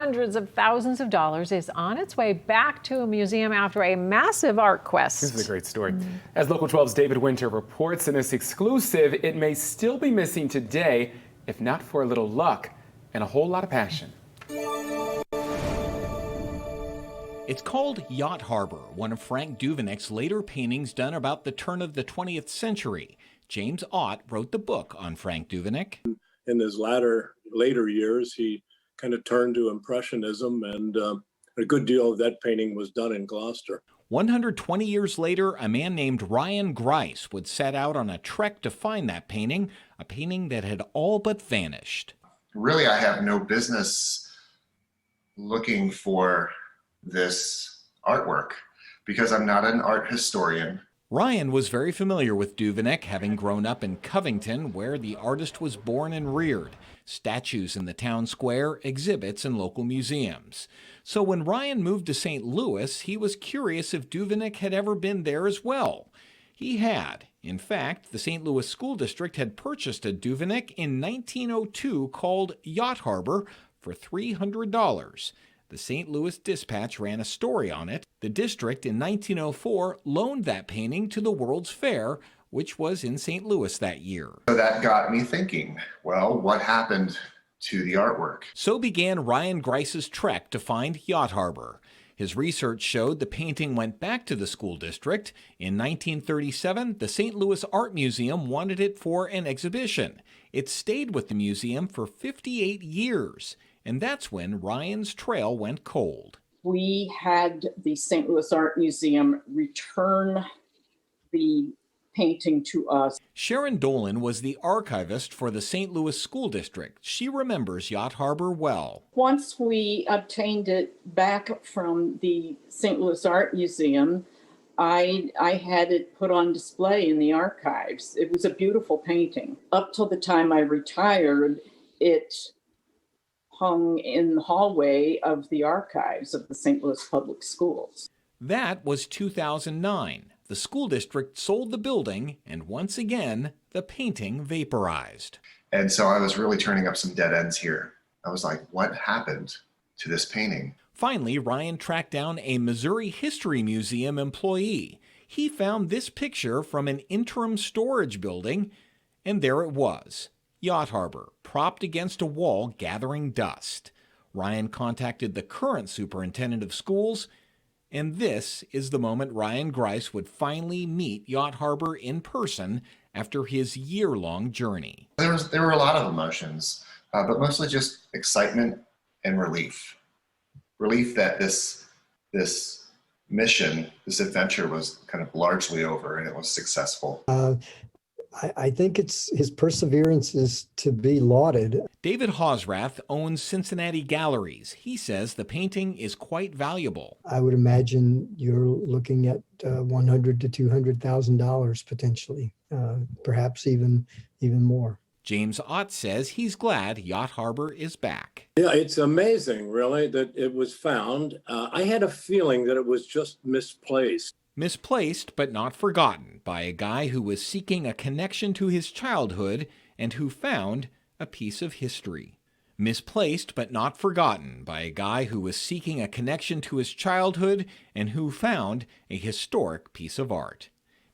hundreds of thousands of dollars is on its way back to a museum after a massive art quest. This is a great story. As Local 12's David Winter reports in this exclusive, it may still be missing today, if not for a little luck and a whole lot of passion. It's called Yacht Harbor, one of Frank Duveneck's later paintings done about the turn of the 20th century. James Ott wrote the book on Frank Duveneck. In his later years, he kind of turned to Impressionism, and a good deal of that painting was done in Gloucester. 120 years later, a man named Ryan Grice would set out on a trek to find that painting, a painting that had all but vanished. Really, I have no business looking for this artwork because I'm not an art historian. Ryan was very familiar with Duveneck, having grown up in Covington, where the artist was born and reared. Statues in the town square, exhibits in local museums. So when Ryan moved to St. Louis, he was curious if Duveneck had ever been there as well. He had. In fact, the St. Louis School District had purchased a Duveneck in 1902 called Yacht Harbor for $300. The St. Louis Dispatch ran a story on it. The district in 1904 loaned that painting to the World's Fair, which was in St. Louis that year. So that got me thinking, well, what happened to the artwork? So began Ryan Grice's trek to find Yacht Harbor. His research showed the painting went back to the school district. In 1937, the St. Louis Art Museum wanted it for an exhibition. It stayed with the museum for 58 years. And that's when Ryan's trail went cold. We had the St. Louis Art Museum return the painting to us. Sharon Dolan was the archivist for the St. Louis School District. She remembers Yacht Harbor well. Once we obtained it back from the St. Louis Art Museum, I had it put on display in the archives. It was a beautiful painting. Up till the time I retired, it hung in the hallway of the archives of the St. Louis Public Schools. That was 2009. The school district sold the building, and once again, the painting vaporized. And so I was really turning up some dead ends here. I was like, what happened to this painting? Finally, Ryan tracked down a Missouri History Museum employee. He found this picture from an interim storage building, and there it was. Yacht Harbor, propped against a wall gathering dust. Ryan contacted the current superintendent of schools, and this is the moment Ryan Grice would finally meet Yacht Harbor in person after his year-long journey. There were a lot of emotions, but mostly just excitement and relief. Relief that this mission, this adventure was kind of largely over and it was successful. I think his perseverance is to be lauded. David Hausrath owns Cincinnati Galleries. He says the painting is quite valuable. I would imagine you're looking at $100,000 to $200,000 potentially, perhaps even more. James Ott says he's glad Yacht Harbor is back. Yeah, it's amazing, really, that it was found. I had a feeling that it was just misplaced. Misplaced but not forgotten by a guy who was seeking a connection to his childhood and who found a piece of history. Misplaced but not forgotten by a guy who was seeking a connection to his childhood and who found a historic piece of art.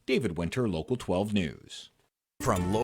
David Winter, Local 12 News. From